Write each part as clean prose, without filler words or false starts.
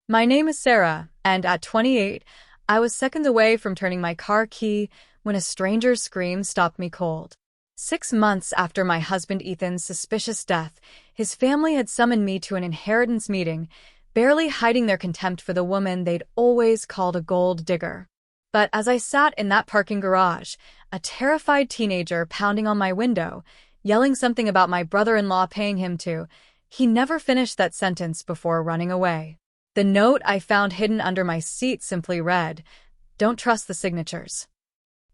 My name is Sarah, and at 28, I was seconds away from turning my car key when a stranger's scream stopped me cold. 6 months after my husband Ethan's suspicious death, his family had summoned me to an inheritance meeting, barely hiding their contempt for the woman they'd always called a gold digger. But as I sat in that parking garage, a terrified teenager pounding on my window, yelling something about my brother-in-law paying him to, he never finished that sentence before running away. The note I found hidden under my seat simply read, "Don't trust the signatures."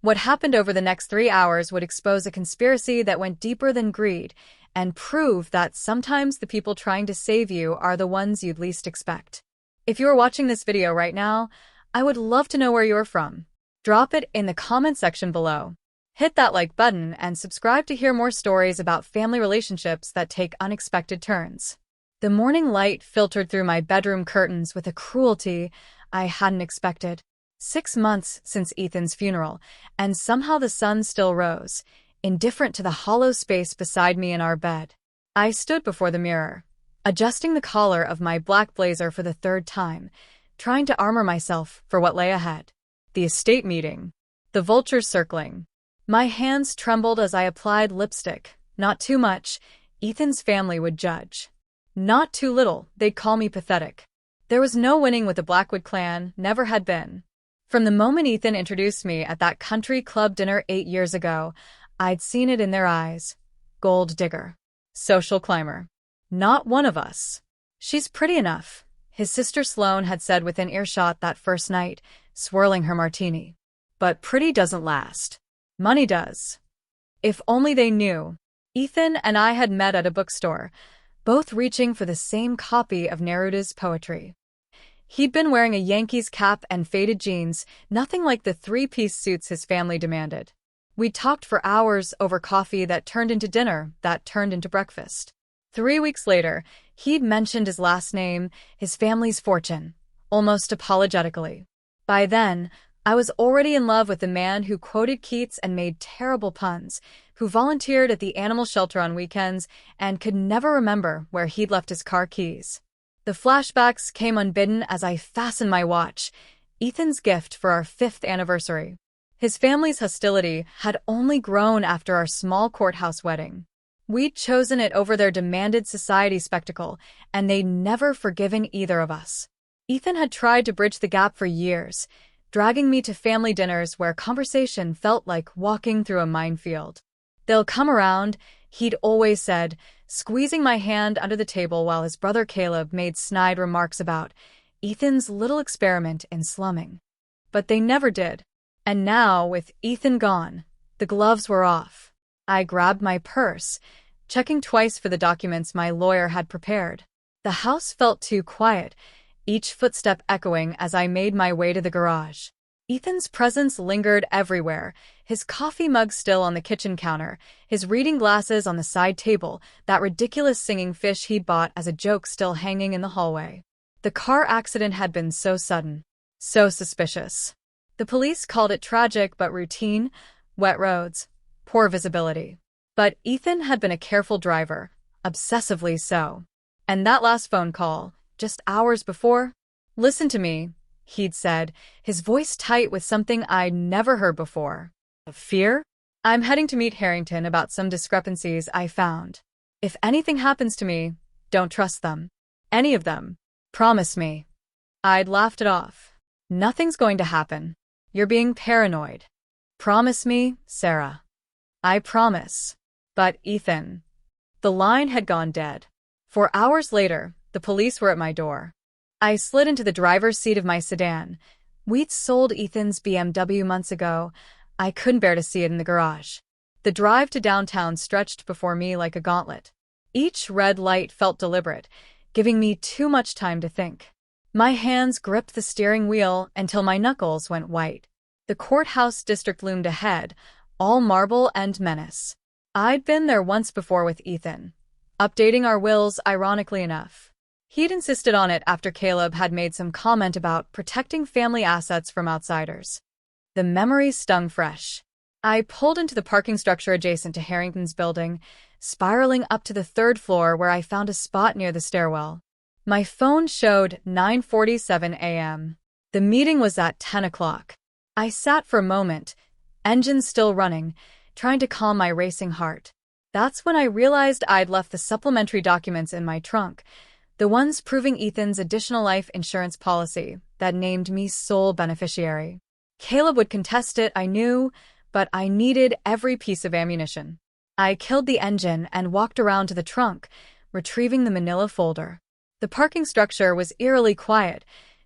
What happened over the next 3 hours would expose a conspiracy that went deeper than greed and prove that sometimes the people trying to save you are the ones you'd least expect. If you are watching this video right now, I would love to know where you're from. Drop it in the comment section below. Hit that like button and subscribe to hear more stories about family relationships that take unexpected turns. The morning light filtered through my bedroom curtains with a cruelty I hadn't expected. 6 months since Ethan's funeral, and somehow the sun still rose, indifferent to the hollow space beside me in our bed. I stood before the mirror, adjusting the collar of my black blazer for the third time, trying to armor myself for what lay ahead. The estate meeting. The vultures circling. My hands trembled as I applied lipstick. Not too much, Ethan's family would judge. Not too little, they'd call me pathetic. There was no winning with the Blackwood clan, never had been. From the moment Ethan introduced me at that country club dinner 8 years ago, I'd seen it in their eyes. Gold digger. Social climber. Not one of us. She's pretty enough, his sister Sloane had said within earshot that first night, swirling her martini. But pretty doesn't last. Money does. If only they knew. Ethan and I had met at a bookstore, both reaching for the same copy of Neruda's poetry. He'd been wearing a Yankees cap and faded jeans, nothing like the three-piece suits his family demanded. We talked for hours over coffee that turned into dinner, that turned into breakfast. 3 weeks later, he'd mentioned his last name, his family's fortune, almost apologetically. By then, I was already in love with the man who quoted Keats and made terrible puns, who volunteered at the animal shelter on weekends and could never remember where he'd left his car keys. The flashbacks came unbidden as I fastened my watch, Ethan's gift for our 5th anniversary. His family's hostility had only grown after our small courthouse wedding. We'd chosen it over their demanded society spectacle, and they'd never forgiven either of us. Ethan had tried to bridge the gap for years, dragging me to family dinners where conversation felt like walking through a minefield. "They'll come around," he'd always said, squeezing my hand under the table while his brother Caleb made snide remarks about Ethan's little experiment in slumming. But they never did. And now, with Ethan gone, the gloves were off. I grabbed my purse, checking twice for the documents my lawyer had prepared. The house felt too quiet, each footstep echoing as I made my way to the garage. Ethan's presence lingered everywhere, his coffee mug still on the kitchen counter, his reading glasses on the side table, that ridiculous singing fish he'd bought as a joke still hanging in the hallway. The car accident had been so sudden, so suspicious. The police called it tragic but routine, wet roads, poor visibility. But Ethan had been a careful driver, obsessively so. And that last phone call, just hours before? "Listen to me," he'd said, his voice tight with something I'd never heard before. Fear? "I'm heading to meet Harrington about some discrepancies I found. If anything happens to me, don't trust them. Any of them. Promise me." I'd laughed it off. "Nothing's going to happen. You're being paranoid." "Promise me, Sarah." "I promise." But Ethan. The line had gone dead. 4 hours later, the police were at my door. I slid into the driver's seat of my sedan. We'd sold Ethan's BMW months ago. I couldn't bear to see it in the garage. The drive to downtown stretched before me like a gauntlet. Each red light felt deliberate, giving me too much time to think. My hands gripped the steering wheel until my knuckles went white. The courthouse district loomed ahead, all marble and menace. I'd been there once before with Ethan, updating our wills ironically enough. He'd insisted on it after Caleb had made some comment about protecting family assets from outsiders. The memory stung fresh. I pulled into the parking structure adjacent to Harrington's building, spiraling up to the 3rd floor where I found a spot near the stairwell. My phone showed 9:47 a.m. The meeting was at 10 o'clock. I sat for a moment, engine still running, trying to calm my racing heart. That's when I realized I'd left the supplementary documents in my trunk, the ones proving Ethan's additional life insurance policy that named me sole beneficiary. Caleb would contest it, I knew, but I needed every piece of ammunition. I killed the engine and walked around to the trunk, retrieving the manila folder. The parking structure was eerily quiet,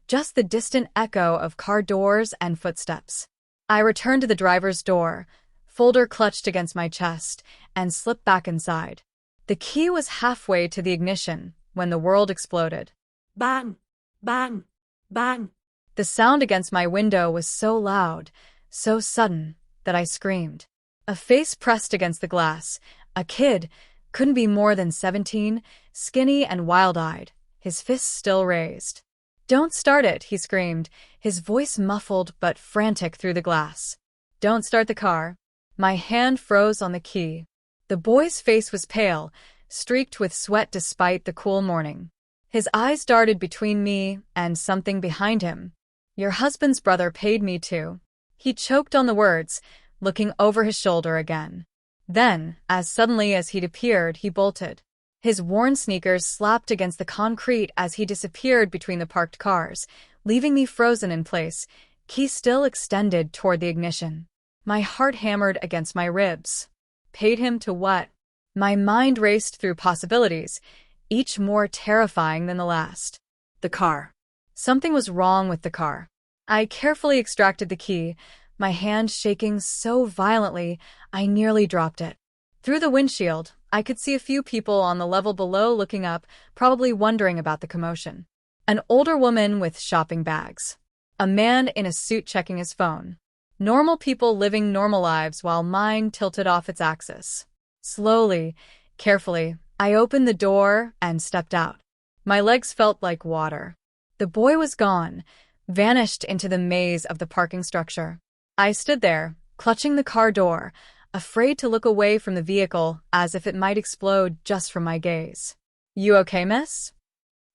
just the distant echo of car doors and footsteps. I returned to the driver's door, folder clutched against my chest, and slipped back inside. The key was halfway to the ignition when the world exploded. Bang! Bang! Bang! The sound against my window was so loud, so sudden, that I screamed. A face pressed against the glass. A kid, couldn't be more than 17, skinny and wild-eyed, his fists still raised. "Don't start it," he screamed, his voice muffled but frantic through the glass. "Don't start the car." My hand froze on the key. The boy's face was pale, streaked with sweat despite the cool morning. His eyes darted between me and something behind him. "Your husband's brother paid me to." He choked on the words, looking over his shoulder again. Then, as suddenly as he'd appeared, he bolted. His worn sneakers slapped against the concrete as he disappeared between the parked cars, leaving me frozen in place, key still extended toward the ignition. My heart hammered against my ribs. Paid him to what? My mind raced through possibilities, each more terrifying than the last. The car. Something was wrong with the car. I carefully extracted the key, my hand shaking so violently I nearly dropped it. Through the windshield, I could see a few people on the level below looking up, probably wondering about the commotion. An older woman with shopping bags. A man in a suit checking his phone. Normal people living normal lives while mine tilted off its axis. Slowly, carefully, I opened the door and stepped out. My legs felt like water. The boy was gone, vanished into the maze of the parking structure. I stood there, clutching the car door, afraid to look away from the vehicle as if it might explode just from my gaze. "You okay, miss?"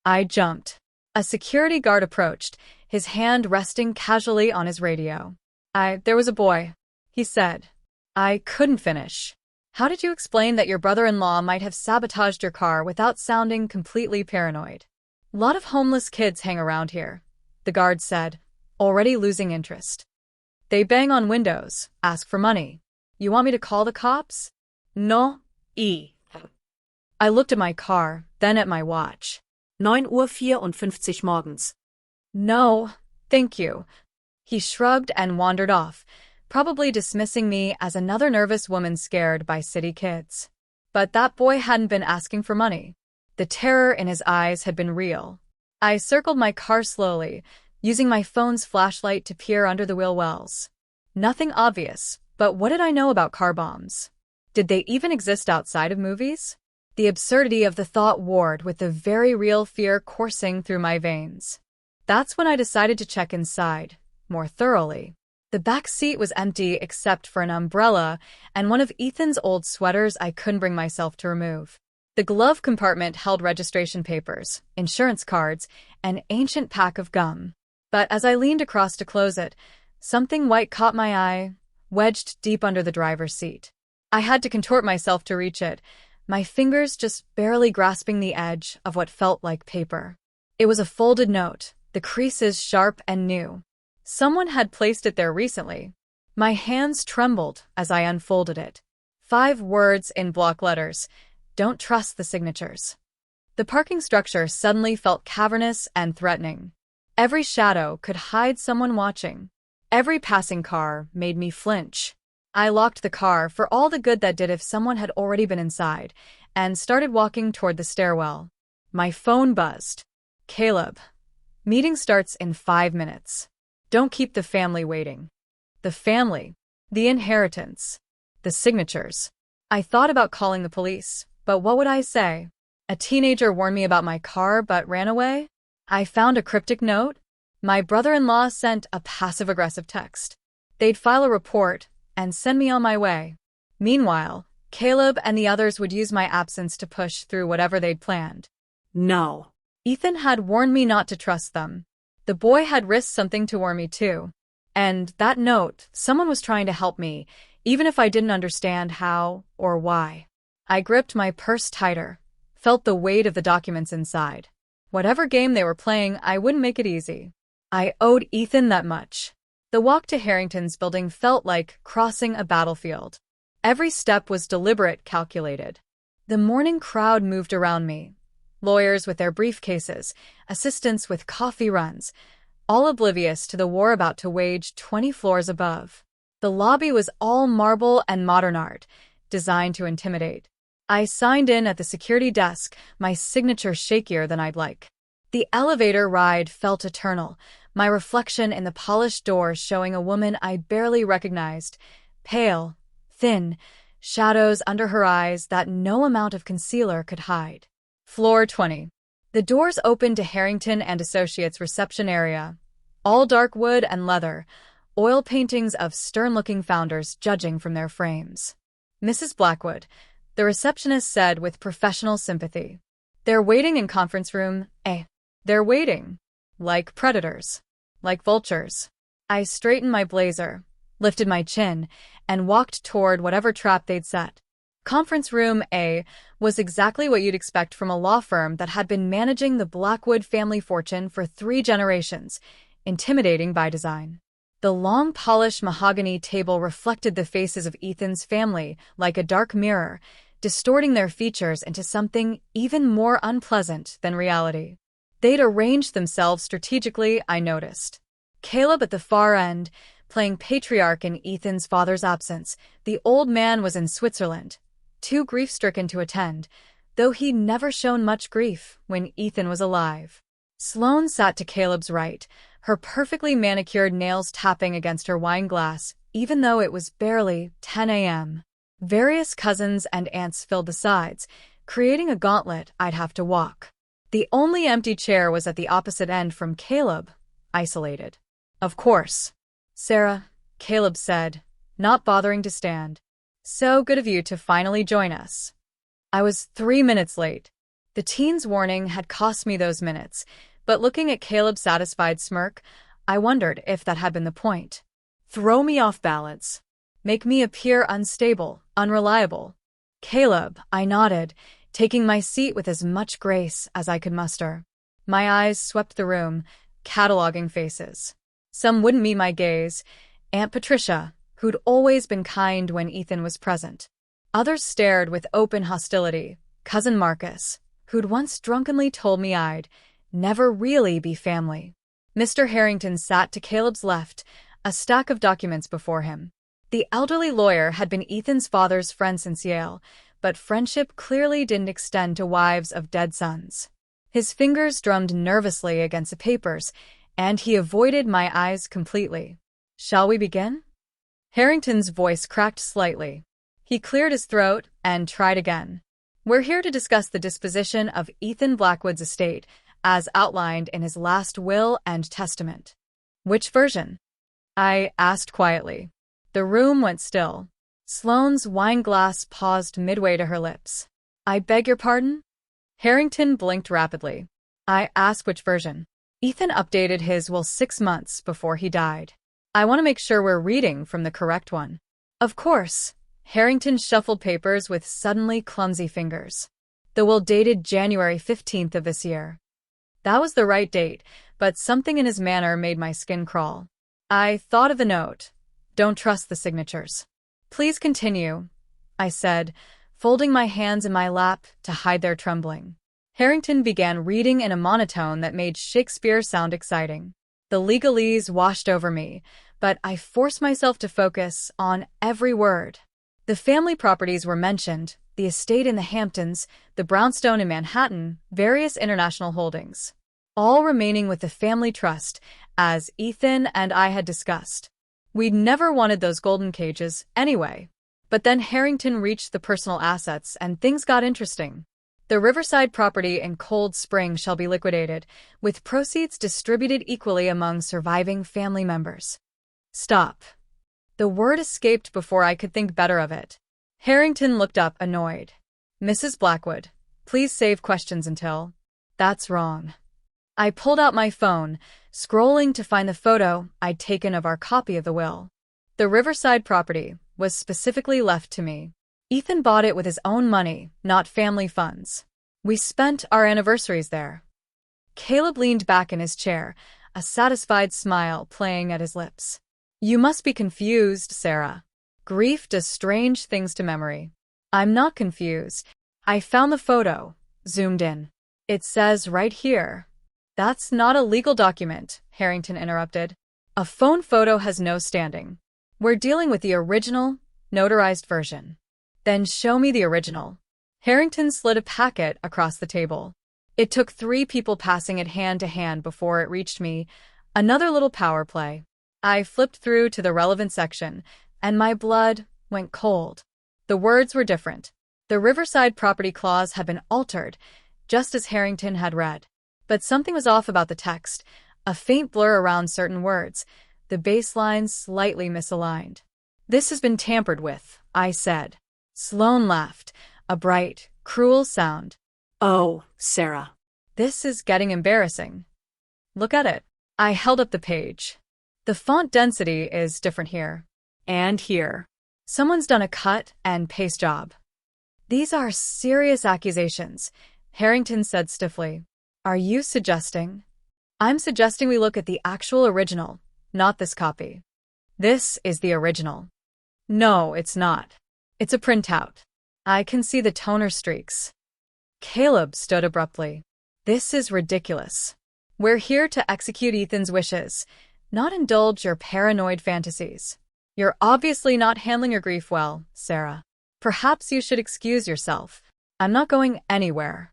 I jumped. A security guard approached, his hand resting casually on his radio. There was a boy," he said. I couldn't finish. "How did you explain that your brother-in-law might have sabotaged your car without sounding completely paranoid?" "Lot of homeless kids hang around here," the guard said, already losing interest. "They bang on windows, ask for money. You want me to call the cops?" "No, I looked at my car, then at my watch. 9:54 Uhr morgens. "No, thank you." He shrugged and wandered off, probably dismissing me as another nervous woman scared by city kids. But that boy hadn't been asking for money. The terror in his eyes had been real. I circled my car slowly, using my phone's flashlight to peer under the wheel wells. Nothing obvious, but what did I know about car bombs? Did they even exist outside of movies? The absurdity of the thought warred with the very real fear coursing through my veins. That's when I decided to check inside, more thoroughly. The back seat was empty except for an umbrella and one of Ethan's old sweaters I couldn't bring myself to remove. The glove compartment held registration papers, insurance cards, an ancient pack of gum. But as I leaned across to close it, something white caught my eye, wedged deep under the driver's seat. I had to contort myself to reach it, my fingers just barely grasping the edge of what felt like paper. It was a folded note, the creases sharp and new. Someone had placed it there recently. My hands trembled as I unfolded it. 5 words in block letters. Don't trust the signatures. The parking structure suddenly felt cavernous and threatening. Every shadow could hide someone watching. Every passing car made me flinch. I locked the car for all the good that did if someone had already been inside, and started walking toward the stairwell. My phone buzzed. "Caleb. Meeting starts in 5 minutes. Don't keep the family waiting." The family. The inheritance. The signatures. I thought about calling the police, but what would I say? A teenager warned me about my car but ran away? I found a cryptic note. My brother-in-law sent a passive-aggressive text. They'd file a report and send me on my way. Meanwhile, Caleb and the others would use my absence to push through whatever they'd planned. No. Ethan had warned me not to trust them. The boy had risked something to warn me too. And that note, someone was trying to help me, even if I didn't understand how or why. I gripped my purse tighter, felt the weight of the documents inside. Whatever game they were playing, I wouldn't make it easy. I owed Ethan that much. The walk to Harrington's building felt like crossing a battlefield. Every step was deliberate, calculated. The morning crowd moved around me. Lawyers with their briefcases, assistants with coffee runs, all oblivious to the war about to wage 20 floors above. The lobby was all marble and modern art, designed to intimidate. I signed in at the security desk, my signature shakier than I'd like. The elevator ride felt eternal, my reflection in the polished door showing a woman I barely recognized, pale, thin, shadows under her eyes that no amount of concealer could hide. Floor 20. The doors opened to Harrington and Associates' reception area. All dark wood and leather, oil paintings of stern-looking founders judging from their frames. Mrs. Blackwood, the receptionist said with professional sympathy. They're waiting in conference room A. They're waiting. Like predators. Like vultures. I straightened my blazer, lifted my chin, and walked toward whatever trap they'd set. Conference room A was exactly what you'd expect from a law firm that had been managing the Blackwood family fortune for 3 generations, intimidating by design. The long polished mahogany table reflected the faces of Ethan's family like a dark mirror, distorting their features into something even more unpleasant than reality. They'd arranged themselves strategically, I noticed. Caleb at the far end, playing patriarch in Ethan's father's absence. The old man was in Switzerland, too grief-stricken to attend, though he'd never shown much grief when Ethan was alive. Sloane sat to Caleb's right, her perfectly manicured nails tapping against her wine glass, even though it was barely 10 a.m. Various cousins and aunts filled the sides, creating a gauntlet I'd have to walk. The only empty chair was at the opposite end from Caleb, isolated. Of course. Sarah, Caleb said, not bothering to stand. So good of you to finally join us. I was 3 minutes late. The teen's warning had cost me those minutes, but looking at Caleb's satisfied smirk, I wondered if that had been the point. Throw me off balance. Make me appear unstable, unreliable. Caleb, I nodded, taking my seat with as much grace as I could muster. My eyes swept the room, cataloging faces. Some wouldn't meet my gaze. Aunt Patricia, who'd always been kind when Ethan was present. Others stared with open hostility. Cousin Marcus, who'd once drunkenly told me I'd never really be family. Mr. Harrington sat to Caleb's left, a stack of documents before him. The elderly lawyer had been Ethan's father's friend since Yale, but friendship clearly didn't extend to wives of dead sons. His fingers drummed nervously against the papers, and he avoided my eyes completely. Shall we begin? Harrington's voice cracked slightly. He cleared his throat and tried again. We're here to discuss the disposition of Ethan Blackwood's estate, as outlined in his last will and testament. Which version? I asked quietly. The room went still. Sloane's wine glass paused midway to her lips. I beg your pardon? Harrington blinked rapidly. I asked which version. Ethan updated his will 6 months before he died. I want to make sure we're reading from the correct one. Of course. Harrington shuffled papers with suddenly clumsy fingers. The will dated January 15th of this year. That was the right date, but something in his manner made my skin crawl. I thought of the note. Don't trust the signatures. Please continue, I said, folding my hands in my lap to hide their trembling. Harrington began reading in a monotone that made Shakespeare sound exciting. The legalese washed over me, but I forced myself to focus on every word. The family properties were mentioned, the estate in the Hamptons, the brownstone in Manhattan, various international holdings. All remaining with the family trust, as Ethan and I had discussed. We'd never wanted those golden cages, anyway. But then Harrington reached the personal assets and things got interesting. The Riverside property in Cold Spring shall be liquidated, with proceeds distributed equally among surviving family members. Stop. The word escaped before I could think better of it. Harrington looked up, annoyed. Mrs. Blackwood, please save questions until... That's wrong. I pulled out my phone, scrolling to find the photo I'd taken of our copy of the will. The Riverside property was specifically left to me. Ethan bought it with his own money, not family funds. We spent our anniversaries there. Caleb leaned back in his chair, a satisfied smile playing at his lips. You must be confused, Sarah. Grief does strange things to memory. I'm not confused. I found the photo, zoomed in. It says right here. That's not a legal document, Harrington interrupted. A phone photo has no standing. We're dealing with the original, notarized version. Then show me the original. Harrington slid a packet across the table. It took 3 people passing it hand to hand before it reached me. Another little power play. I flipped through to the relevant section, and my blood went cold. The words were different. The Riverside property clause had been altered, just as Harrington had read. But something was off about the text, a faint blur around certain words, the baseline slightly misaligned. This has been tampered with, I said. Sloane laughed, a bright, cruel sound. Oh, Sarah. This is getting embarrassing. Look at it. I held up the page. The font density is different here. And here. Someone's done a cut and paste job. These are serious accusations, Harrington said stiffly. Are you suggesting? I'm suggesting we look at the actual original, not this copy. This is the original. No, it's not. It's a printout. I can see the toner streaks. Caleb stood abruptly. This is ridiculous. We're here to execute Ethan's wishes, not indulge your paranoid fantasies. You're obviously not handling your grief well, Sarah. Perhaps you should excuse yourself. I'm not going anywhere.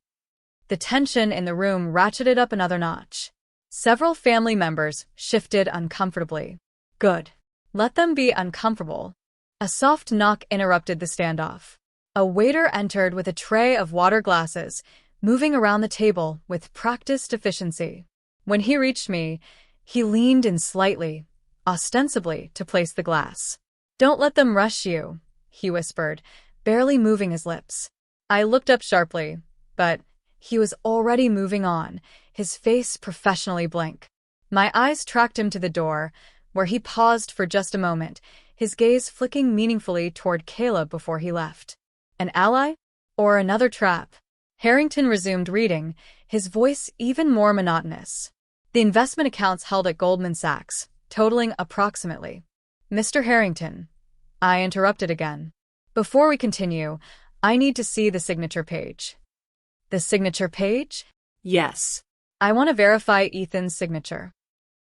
The tension in the room ratcheted up another notch. Several family members shifted uncomfortably. Good. Let them be uncomfortable. A soft knock interrupted the standoff. A waiter entered with a tray of water glasses, moving around the table with practiced efficiency. When he reached me, he leaned in slightly, ostensibly to place the glass. Don't let them rush you, he whispered, barely moving his lips. I looked up sharply, but he was already moving on, his face professionally blank. My eyes tracked him to the door, where he paused for just a moment, his gaze flicking meaningfully toward Caleb before he left. An ally? Or another trap? Harrington resumed reading, his voice even more monotonous. The investment accounts held at Goldman Sachs, totaling approximately. Mr. Harrington, I interrupted again. Before we continue, I need to see the signature page. The signature page? Yes. I want to verify Ethan's signature.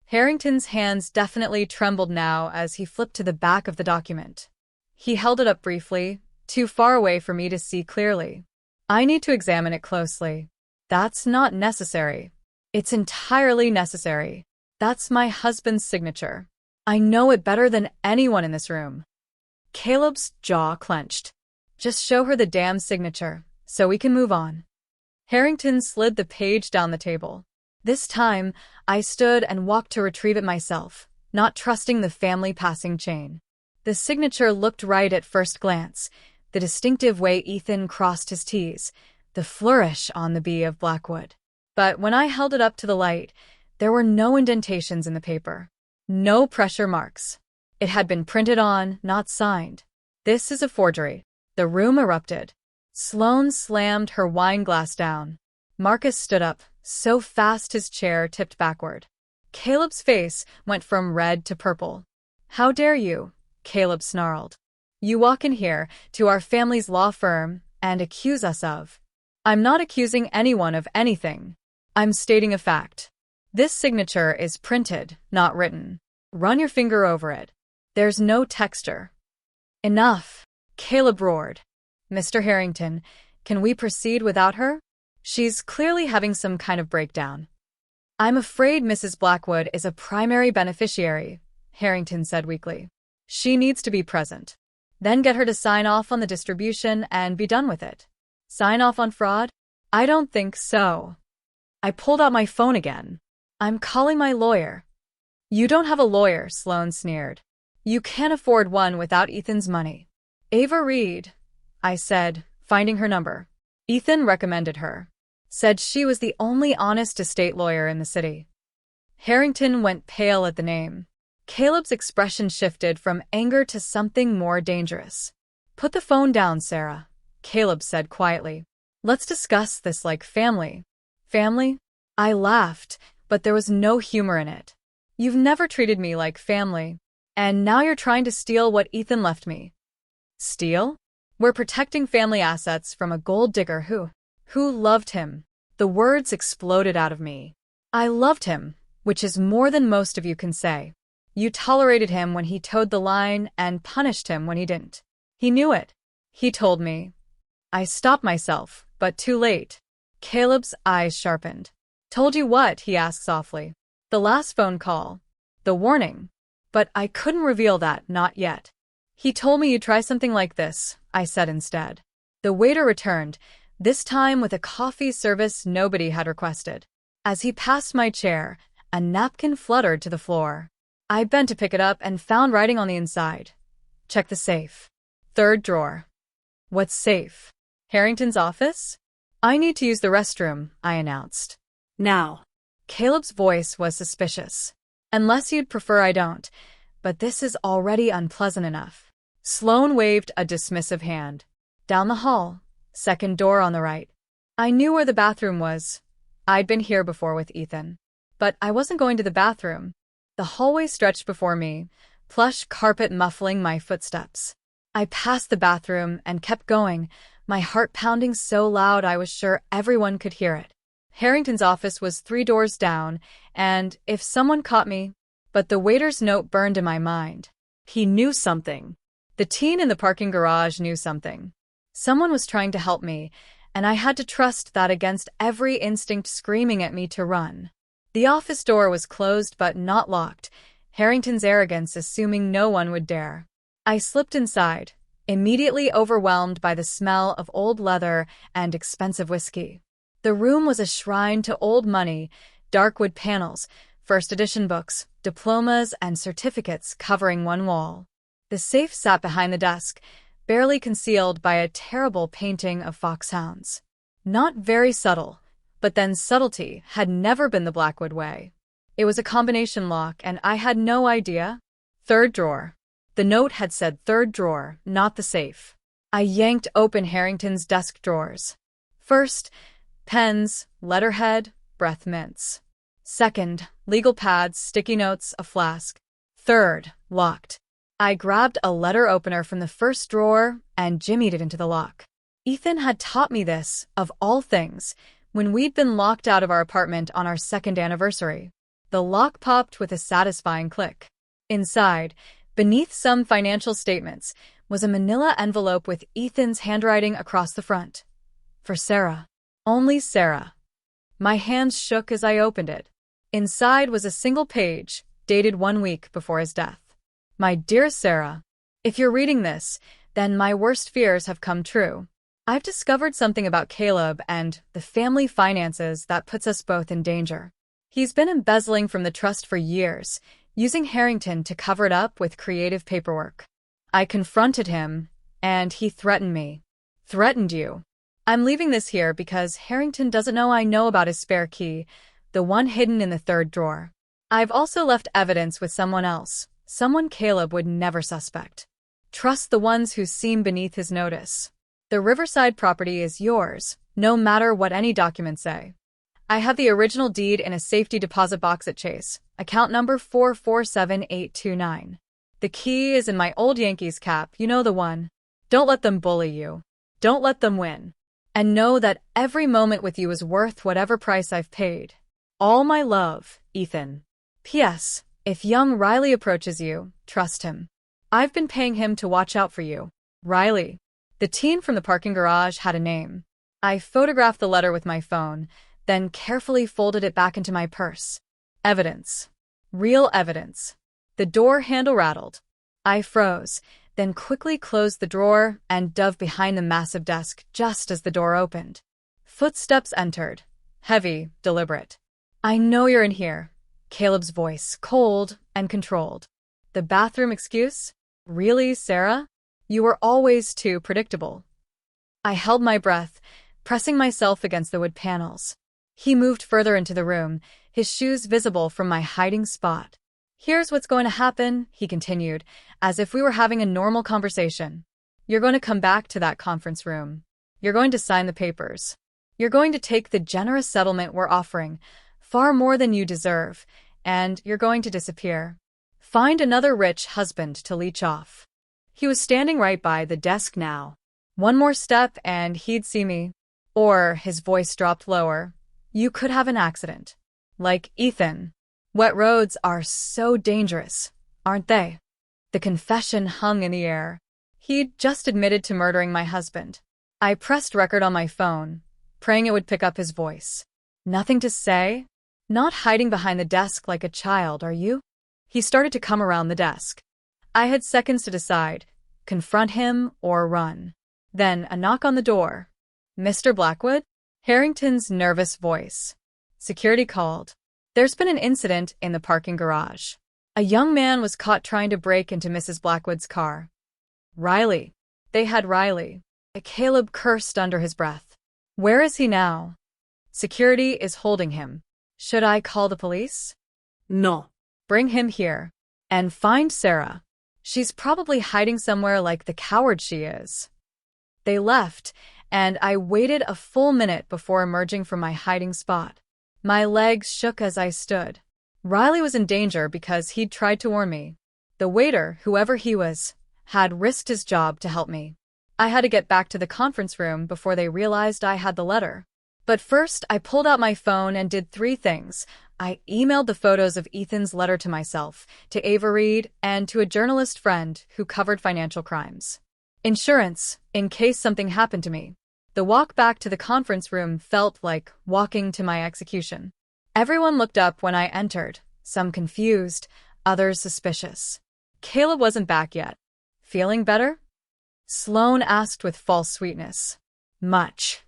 Harrington's hands definitely trembled now as he flipped to the back of the document. He held it up briefly, too far away for me to see clearly. I need to examine it closely. That's not necessary. It's entirely necessary. That's my husband's signature. I know it better than anyone in this room. Caleb's jaw clenched. Just show her the damn signature, so we can move on. Harrington slid the page down the table. This time, I stood and walked to retrieve it myself, not trusting the family passing chain. The signature looked right at first glance, the distinctive way Ethan crossed his T's, the flourish on the B of Blackwood. But when I held it up to the light, there were no indentations in the paper. No pressure marks. It had been printed on, not signed. This is a forgery. The room erupted. Sloane slammed her wine glass down. Marcus stood up, so fast his chair tipped backward. Caleb's face went from red to purple. How dare you? Caleb snarled. You walk in here, to our family's law firm, and accuse us of. I'm not accusing anyone of anything. I'm stating a fact. This signature is printed, not written. Run your finger over it. There's no texture. Enough, Caleb roared. Mr. Harrington, can we proceed without her? She's clearly having some kind of breakdown. I'm afraid Mrs. Blackwood is a primary beneficiary, Harrington said weakly. She needs to be present. Then get her to sign off on the distribution and be done with it. Sign off on fraud? I don't think so. I pulled out my phone again. I'm calling my lawyer. You don't have a lawyer, Sloane sneered. You can't afford one without Ethan's money. Ava Reed, I said, finding her number. Ethan recommended her. said she was the only honest estate lawyer in the city. Harrington went pale at the name. Caleb's expression shifted from anger to something more dangerous. "Put the phone down, Sarah," Caleb said quietly. "Let's discuss this like family." "Family?" I laughed, but there was no humor in it. "You've never treated me like family, and now you're trying to steal what Ethan left me." "Steal? We're protecting family assets from a gold digger who loved him." The words exploded out of me. "I loved him, which is more than most of you can say. You tolerated him when he towed the line and punished him when he didn't. He knew it. He told me." I stopped myself, but too late. Caleb's eyes sharpened. "Told you what?" he asked softly. "The last phone call. The warning." But I couldn't reveal that, not yet. "He told me you'd try something like this," I said instead. The waiter returned, this time with a coffee service nobody had requested. As he passed my chair, a napkin fluttered to the floor. I bent to pick it up and found writing on the inside. "Check the safe. Third drawer." "What's safe? Harrington's office?" "I need to use the restroom," I announced. Now. Caleb's voice was suspicious. "Unless you'd prefer I don't, but this is already unpleasant enough." Sloane waved a dismissive hand. "Down the hall. Second door on the right." I knew where the bathroom was. I'd been here before with Ethan. But I wasn't going to the bathroom. The hallway stretched before me, plush carpet muffling my footsteps. I passed the bathroom and kept going, my heart pounding so loud I was sure everyone could hear it. Harrington's office was 3 doors down, and if someone caught me, but the waiter's note burned in my mind. He knew something. The teen in the parking garage knew something. Someone was trying to help me, and I had to trust that against every instinct screaming at me to run. The office door was closed but not locked, Harrington's arrogance assuming no one would dare. I slipped inside, immediately overwhelmed by the smell of old leather and expensive whiskey. The room was a shrine to old money, dark wood panels, first edition books, diplomas, and certificates covering one wall. The safe sat behind the desk, barely concealed by a terrible painting of foxhounds. Not very subtle, but then subtlety had never been the Blackwood way. It was a combination lock, and I had no idea. Third drawer. The note had said third drawer, not the safe. I yanked open Harrington's desk drawers. First, pens, letterhead, breath mints. Second, legal pads, sticky notes, a flask. Third, locked. I grabbed a letter opener from the first drawer and jimmied it into the lock. Ethan had taught me this, of all things, when we'd been locked out of our apartment on our 2nd anniversary. The lock popped with a satisfying click. Inside, beneath some financial statements, was a manila envelope with Ethan's handwriting across the front. For Sarah. Only Sarah. My hands shook as I opened it. Inside was a single page, dated 1 week before his death. My dear Sarah, if you're reading this, then my worst fears have come true. I've discovered something about Caleb and the family finances that puts us both in danger. He's been embezzling from the trust for years, using Harrington to cover it up with creative paperwork. I confronted him, and he threatened me. Threatened you. I'm leaving this here because Harrington doesn't know I know about his spare key, the one hidden in the 3rd drawer. I've also left evidence with someone else, someone Caleb would never suspect. Trust the ones who seem beneath his notice. The Riverside property is yours, no matter what any documents say. I have the original deed in a safety deposit box at Chase, account number 447829. The key is in my old Yankees cap, you know the one. Don't let them bully you. Don't let them win. And know that every moment with you is worth whatever price I've paid. All my love, Ethan. P.S. If young Riley approaches you, trust him. I've been paying him to watch out for you. Riley. The teen from the parking garage had a name. I photographed the letter with my phone, then carefully folded it back into my purse. Evidence. Real evidence. The door handle rattled. I froze, then quickly closed the drawer and dove behind the massive desk just as the door opened. Footsteps entered. Heavy, deliberate. I know you're in here. Caleb's voice, cold and controlled. The bathroom excuse? Really, Sarah? You were always too predictable. I held my breath, pressing myself against the wood panels. He moved further into the room, his shoes visible from my hiding spot. "Here's what's going to happen," he continued, as if we were having a normal conversation. "You're going to come back to that conference room. You're going to sign the papers. You're going to take the generous settlement we're offering, far more than you deserve, and you're going to disappear. Find another rich husband to leech off." He was standing right by the desk now. One more step and he'd see me. Or, his voice dropped lower, "you could have an accident. Like Ethan. Wet roads are so dangerous, aren't they?" The confession hung in the air. He'd just admitted to murdering my husband. I pressed record on my phone, praying it would pick up his voice. "Nothing to say? Not hiding behind the desk like a child, are you?" He started to come around the desk. I had seconds to decide, confront him or run. Then a knock on the door. "Mr. Blackwood?" Harrington's nervous voice. Security called. "There's been an incident in the parking garage. A young man was caught trying to break into Mrs. Blackwood's car." "Riley." They had Riley. Caleb cursed under his breath. "Where is he now?" "Security is holding him." "Should I call the police?" No. "Bring him here. And find Sarah. She's probably hiding somewhere like the coward she is." They left, and I waited a full minute before emerging from my hiding spot. My legs shook as I stood. Riley was in danger because he'd tried to warn me. The waiter, whoever he was, had risked his job to help me. I had to get back to the conference room before they realized I had the letter. But first, I pulled out my phone and did 3 things. I emailed the photos of Ethan's letter to myself, to Ava Reed, and to a journalist friend who covered financial crimes. Insurance, in case something happened to me. The walk back to the conference room felt like walking to my execution. Everyone looked up when I entered, some confused, others suspicious. Caleb wasn't back yet. "Feeling better?" Sloane asked with false sweetness. "Much."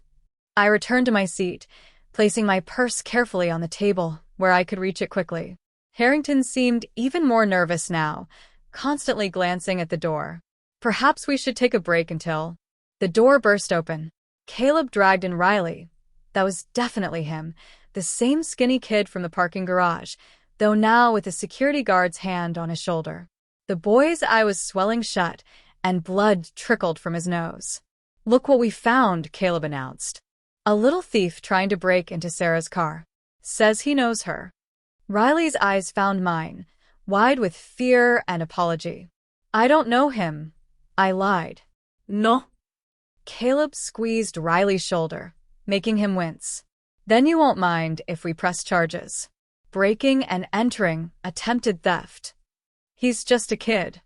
I returned to my seat, placing my purse carefully on the table where I could reach it quickly. Harrington seemed even more nervous now, constantly glancing at the door. "Perhaps we should take a break until—" The door burst open. Caleb dragged in Riley. That was definitely him, the same skinny kid from the parking garage, though now with a security guard's hand on his shoulder. The boy's eye was swelling shut, and blood trickled from his nose. "Look what we found," Caleb announced. "A little thief trying to break into Sarah's car. Says he knows her." Riley's eyes found mine, wide with fear and apology. "I don't know him," I lied. No. Caleb squeezed Riley's shoulder, making him wince. "Then you won't mind if we press charges. Breaking and entering, attempted theft. He's just a kid."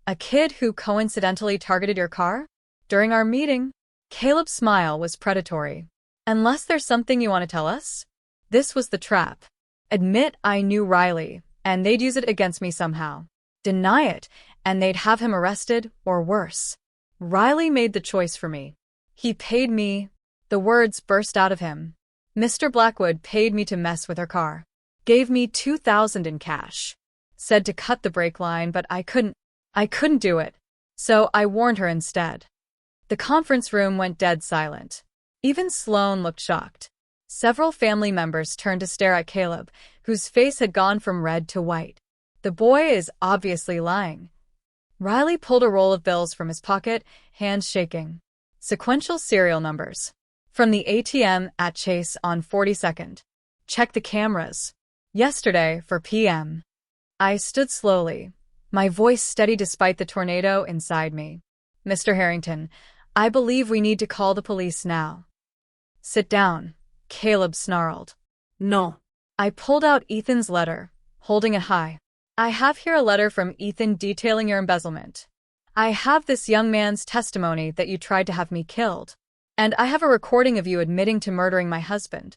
"A kid who coincidentally targeted your car?" During our meeting, Caleb's smile was predatory. "Unless there's something you want to tell us?" This was the trap. Admit I knew Riley, and they'd use it against me somehow. Deny it, and they'd have him arrested, or worse. Riley made the choice for me. He paid me. The words burst out of him. "Mr. Blackwood paid me to mess with her car. Gave me $2,000 in cash. Said to cut the brake line, but I couldn't do it. So I warned her instead." The conference room went dead silent. Even Sloane looked shocked. Several family members turned to stare at Caleb, whose face had gone from red to white. The boy is obviously lying. Riley pulled a roll of bills from his pocket, hands shaking. Sequential serial numbers. From the ATM at Chase on 42nd. Check the cameras. Yesterday for PM. I stood slowly, my voice steady despite the tornado inside me. "Mr. Harrington, I believe we need to call the police now." "Sit down," Caleb snarled. No. I pulled out Ethan's letter, holding it high. "I have here a letter from Ethan detailing your embezzlement. I have this young man's testimony that you tried to have me killed. And I have a recording of you admitting to murdering my husband."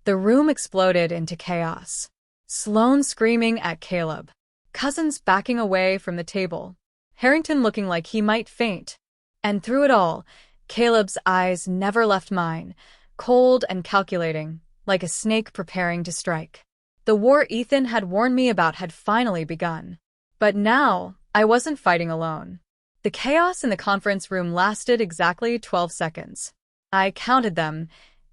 The room exploded into chaos. Sloane screaming at Caleb. Cousins backing away from the table. Harrington looking like he might faint. And through it all, Caleb's eyes never left mine, cold and calculating, like a snake preparing to strike. The war Ethan had warned me about had finally begun. But now, I wasn't fighting alone. The chaos in the conference room lasted exactly 12 seconds. I counted them,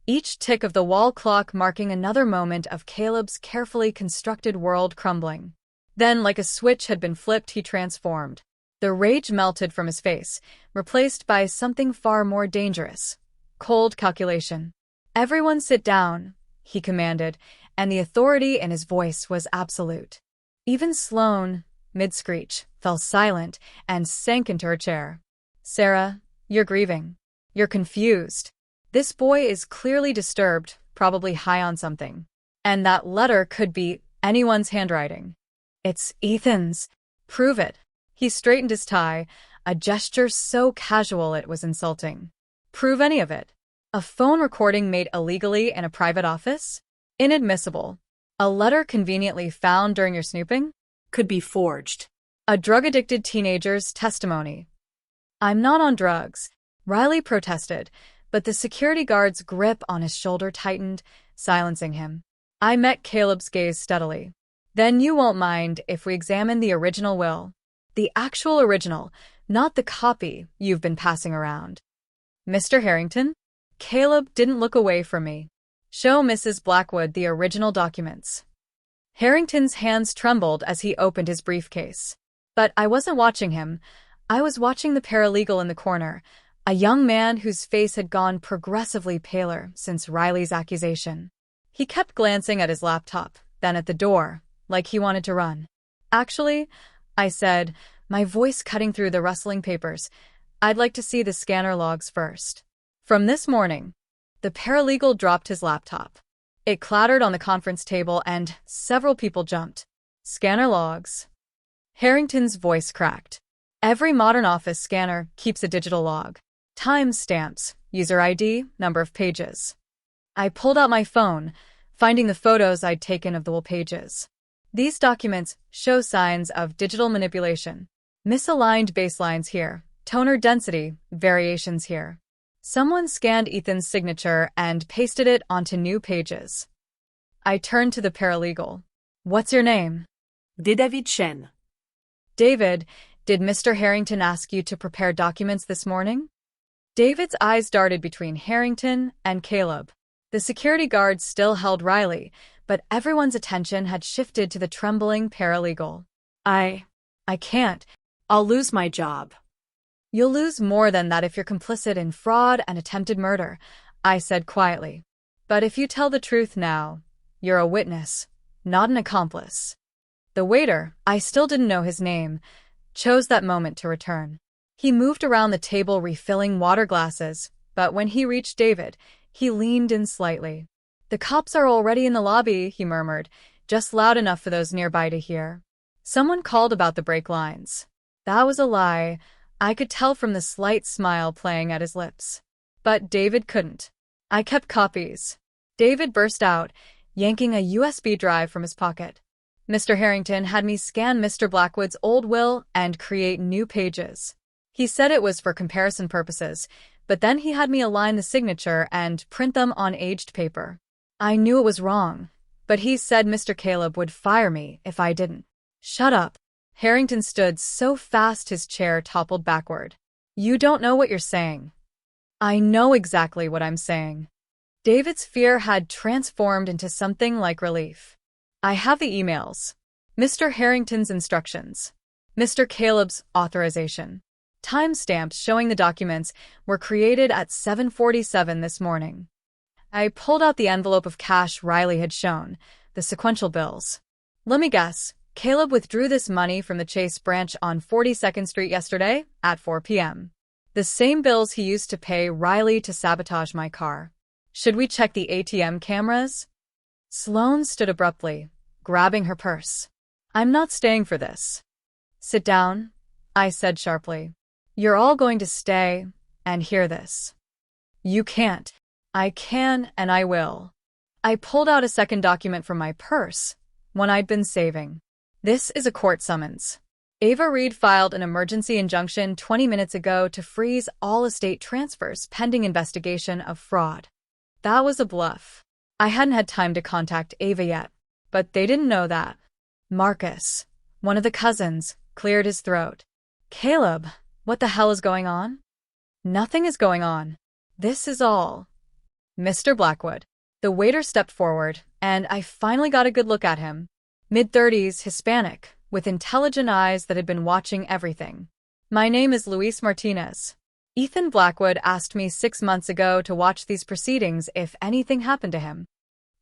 each tick of the wall clock marking another moment of Caleb's carefully constructed world crumbling. Then, like a switch had been flipped, he transformed. The rage melted from his face, replaced by something far more dangerous. Cold calculation. "Everyone sit down," he commanded, and the authority in his voice was absolute. Even Sloane, mid-screech, fell silent and sank into her chair. "Sarah, you're grieving. You're confused. This boy is clearly disturbed, probably high on something. And that letter could be anyone's handwriting. It's Ethan's. Prove it." He straightened his tie, a gesture so casual it was insulting. "Prove any of it. A phone recording made illegally in a private office? Inadmissible. A letter conveniently found during your snooping? Could be forged. A drug-addicted teenager's testimony." "I'm not on drugs," Riley protested, but the security guard's grip on his shoulder tightened, silencing him. I met Caleb's gaze steadily. "Then you won't mind if we examine the original will. The actual original, not the copy you've been passing around." "Mr. Harrington?" Caleb didn't look away from me. "Show Mrs. Blackwood the original documents." Harrington's hands trembled as he opened his briefcase. But I wasn't watching him. I was watching the paralegal in the corner, a young man whose face had gone progressively paler since Riley's accusation. He kept glancing at his laptop, then at the door, like he wanted to run. "Actually," I said, my voice cutting through the rustling papers, "I'd like to see the scanner logs first." From this morning, the paralegal dropped his laptop. It clattered on the conference table and several people jumped. "Scanner logs." Harrington's voice cracked. "Every modern office scanner keeps a digital log. Time stamps, user ID, number of pages." I pulled out my phone, finding the photos I'd taken of the whole pages. "These documents show signs of digital manipulation. Misaligned baselines here, toner density, variations here. Someone scanned Ethan's signature and pasted it onto new pages." I turned to the paralegal. "What's your name?" David Shen. "David, did Mr. Harrington ask you to prepare documents this morning?" David's eyes darted between Harrington and Caleb. The security guards still held Riley, but everyone's attention had shifted to the trembling paralegal. I can't. I'll lose my job." "You'll lose more than that if you're complicit in fraud and attempted murder," I said quietly. "But if you tell the truth now, you're a witness, not an accomplice." The waiter, I still didn't know his name, chose that moment to return. He moved around the table refilling water glasses, but when he reached David, he leaned in slightly. "The cops are already in the lobby," he murmured, just loud enough for those nearby to hear. "Someone called about the brake lines." That was a lie. I could tell from the slight smile playing at his lips. But David couldn't. "I kept copies." David burst out, yanking a USB drive from his pocket. "Mr. Harrington had me scan Mr. Blackwood's old will and create new pages. He said it was for comparison purposes, but then he had me align the signature and print them on aged paper. I knew it was wrong, but he said Mr. Caleb would fire me if I didn't." "Shut up." Harrington stood so fast his chair toppled backward. "You don't know what you're saying." "I know exactly what I'm saying." David's fear had transformed into something like relief. "I have the emails. Mr. Harrington's instructions. Mr. Caleb's authorization. Timestamps showing the documents were created at 7:47 this morning." I pulled out the envelope of cash Riley had shown, the sequential bills. "Let me guess. Caleb withdrew this money from the Chase branch on 42nd Street yesterday at 4 p.m. The same bills he used to pay Riley to sabotage my car. Should we check the ATM cameras?" Sloane stood abruptly, grabbing her purse. "I'm not staying for this." "Sit down," I said sharply. "You're all going to stay and hear this." "You can't." "I can and I will." I pulled out a second document from my purse, one I'd been saving. "This is a court summons. Ava Reed filed an emergency injunction 20 minutes ago to freeze all estate transfers pending investigation of fraud." That was a bluff. I hadn't had time to contact Ava yet, but they didn't know that. Marcus, one of the cousins, cleared his throat. "Caleb, what the hell is going on?" "Nothing is going on." This is all. Mr. Blackwood. The waiter stepped forward, and I finally got a good look at him. Mid-30s, Hispanic, with intelligent eyes that had been watching everything. My name is Luis Martinez. Ethan Blackwood asked me 6 months ago to watch these proceedings if anything happened to him.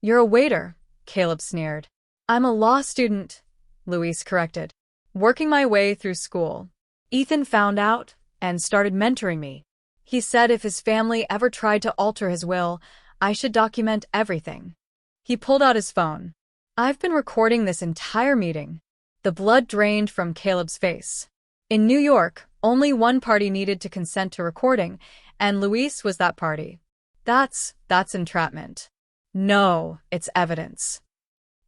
You're a waiter, Caleb sneered. I'm a law student, Luis corrected. Working my way through school. Ethan found out and started mentoring me. He said if his family ever tried to alter his will, I should document everything. He pulled out his phone. I've been recording this entire meeting. The blood drained from Caleb's face. In New York, only one party needed to consent to recording, and Luis was that party. That's entrapment. No, it's evidence.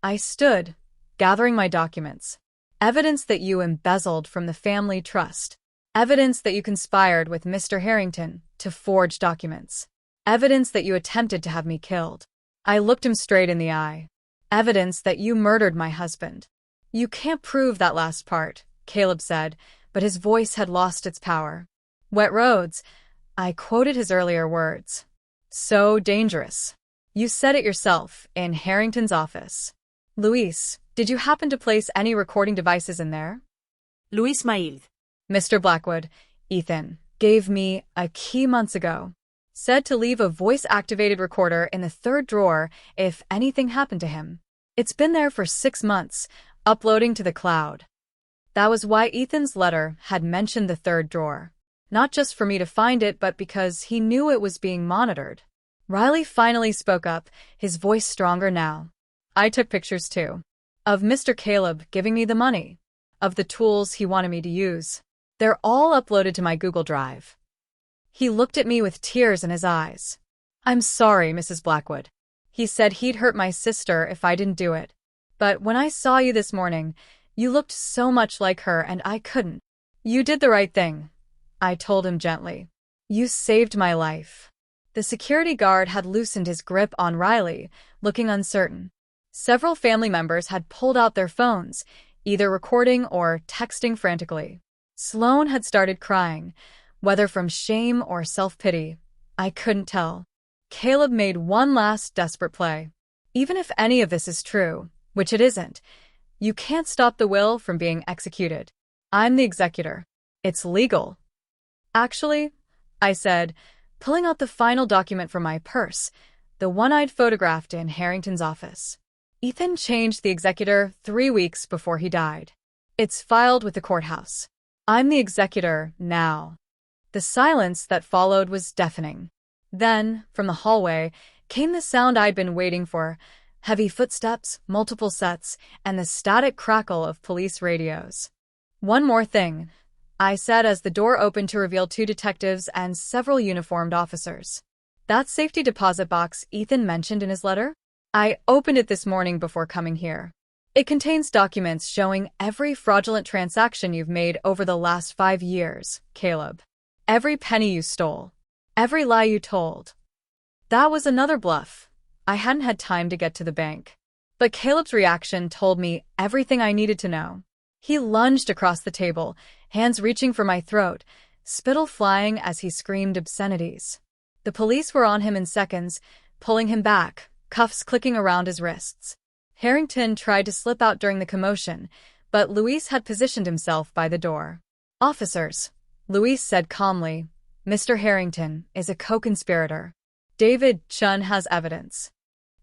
I stood, gathering my documents. Evidence that you embezzled from the family trust. Evidence that you conspired with Mr. Harrington to forge documents. Evidence that you attempted to have me killed. I looked him straight in the eye. Evidence that you murdered my husband. You can't prove that last part, Caleb said, but his voice had lost its power. Wet roads. I quoted his earlier words. So dangerous. You said it yourself, in Harrington's office. Luis, did you happen to place any recording devices in there? Luis Mailed. Mr. Blackwood, Ethan, gave me a key months ago. Said to leave a voice-activated recorder in the third drawer if anything happened to him. It's been there for 6 months, uploading to the cloud. That was why Ethan's letter had mentioned the third drawer. Not just for me to find it, but because he knew it was being monitored. Riley finally spoke up, his voice stronger now. I took pictures too. Of Mr. Caleb giving me the money. Of the tools he wanted me to use. They're all uploaded to my Google Drive. He looked at me with tears in his eyes. I'm sorry, Mrs. Blackwood. He said he'd hurt my sister if I didn't do it. But when I saw you this morning, you looked so much like her and I couldn't. You did the right thing, I told him gently. You saved my life. The security guard had loosened his grip on Riley, looking uncertain. Several family members had pulled out their phones, either recording or texting frantically. Sloan had started crying, whether from shame or self-pity. I couldn't tell. Caleb made one last desperate play. Even if any of this is true, which it isn't, you can't stop the will from being executed. I'm the executor. It's legal. Actually, I said, pulling out the final document from my purse, the one I'd photographed in Harrington's office. Ethan changed the executor 3 weeks before he died. It's filed with the courthouse. I'm the executor now. The silence that followed was deafening. Then, from the hallway, came the sound I'd been waiting for, heavy footsteps, multiple sets, and the static crackle of police radios. One more thing, I said as the door opened to reveal 2 detectives and several uniformed officers. That safety deposit box Ethan mentioned in his letter? I opened it this morning before coming here. It contains documents showing every fraudulent transaction you've made over the last 5 years, Caleb. Every penny you stole. Every lie you told. That was another bluff. I hadn't had time to get to the bank. But Caleb's reaction told me everything I needed to know. He lunged across the table, hands reaching for my throat, spittle flying as he screamed obscenities. The police were on him in seconds, pulling him back, cuffs clicking around his wrists. Harrington tried to slip out during the commotion, but Luis had positioned himself by the door. Officers, Luis said calmly, Mr. Harrington is a co-conspirator. David Chun has evidence.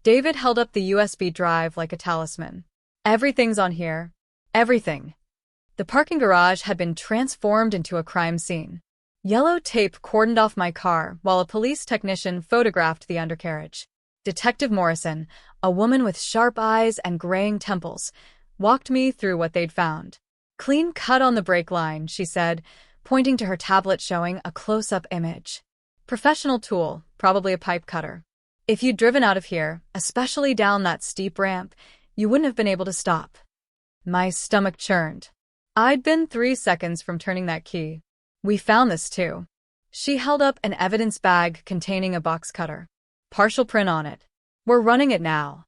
David held up the USB drive like a talisman. Everything's on here. Everything. The parking garage had been transformed into a crime scene. Yellow tape cordoned off my car while a police technician photographed the undercarriage. Detective Morrison, a woman with sharp eyes and graying temples, walked me through what they'd found. Clean cut on the brake line, she said, pointing to her tablet showing a close-up image. Professional tool, probably a pipe cutter. If you'd driven out of here, especially down that steep ramp, you wouldn't have been able to stop. My stomach churned. I'd been 3 seconds from turning that key. We found this too. She held up an evidence bag containing a box cutter. Partial print on it. We're running it now.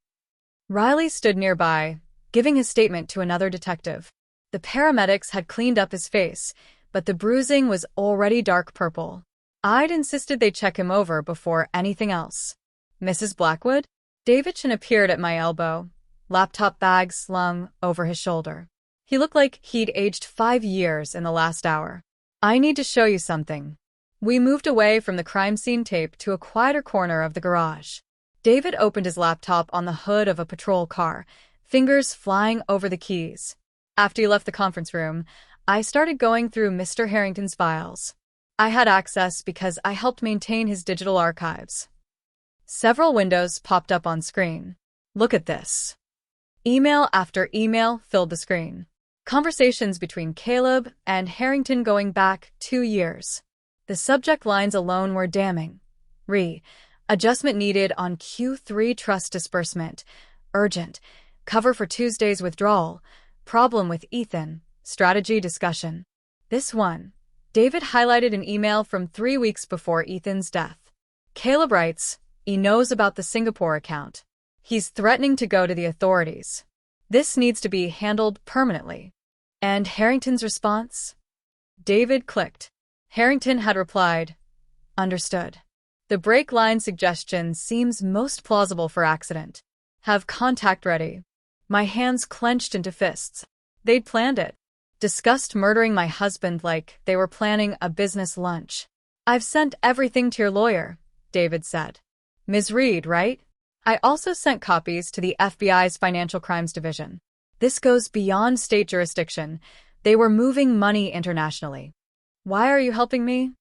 Riley stood nearby, giving his statement to another detective. The paramedics had cleaned up his face, but the bruising was already dark purple. I'd insisted they check him over before anything else. Mrs. Blackwood? Davidson appeared at my elbow, laptop bag slung over his shoulder. He looked like he'd aged 5 years in the last hour. I need to show you something. We moved away from the crime scene tape to a quieter corner of the garage. David opened his laptop on the hood of a patrol car, fingers flying over the keys. After he left the conference room, I started going through Mr. Harrington's files. I had access because I helped maintain his digital archives. Several windows popped up on screen. Look at this. Email after email filled the screen. Conversations between Caleb and Harrington going back 2 years. The subject lines alone were damning. Adjustment needed on Q3 trust disbursement. Urgent. Cover for Tuesday's withdrawal. Problem with Ethan. Strategy discussion. This one. David highlighted an email from 3 weeks before Ethan's death. Caleb writes, he knows about the Singapore account. He's threatening to go to the authorities. This needs to be handled permanently. And Harrington's response? David clicked. Harrington had replied, understood. The break line suggestion seems most plausible for accident. Have contact ready. My hands clenched into fists. They'd planned it. Discussed murdering my husband like they were planning a business lunch. I've sent everything to your lawyer, David said. Ms. Reed, right? I also sent copies to the FBI's Financial Crimes Division. This goes beyond state jurisdiction. They were moving money internationally. Why are you helping me?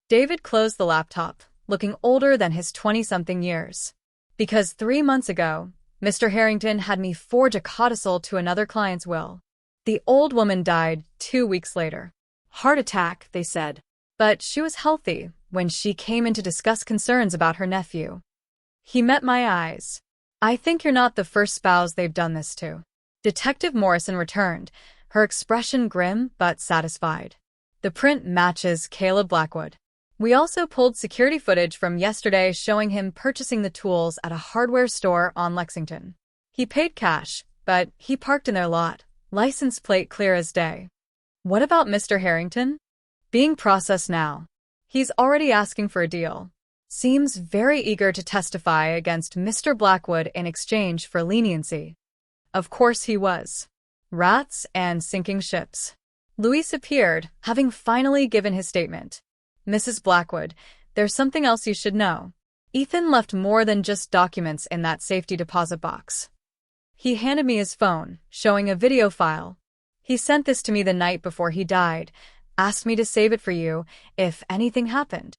David closed the laptop, looking older than his 20-something years. Because 3 months ago, Mr. Harrington had me forge a codicil to another client's will. The old woman died 2 weeks later. Heart attack, they said. But she was healthy when she came in to discuss concerns about her nephew. He met my eyes. I think you're not the first spouse they've done this to. Detective Morrison returned, her expression grim but satisfied. The print matches Caleb Blackwood. We also pulled security footage from yesterday showing him purchasing the tools at a hardware store on Lexington. He paid cash, but he parked in their lot, license plate clear as day. What about Mr. Harrington? Being processed now. He's already asking for a deal. Seems very eager to testify against Mr. Blackwood in exchange for leniency. Of course he was. Rats and sinking ships. Luis appeared, having finally given his statement. Mrs. Blackwood, there's something else you should know. Ethan left more than just documents in that safety deposit box. He handed me his phone, showing a video file. He sent this to me the night before he died, asked me to save it for you if anything happened.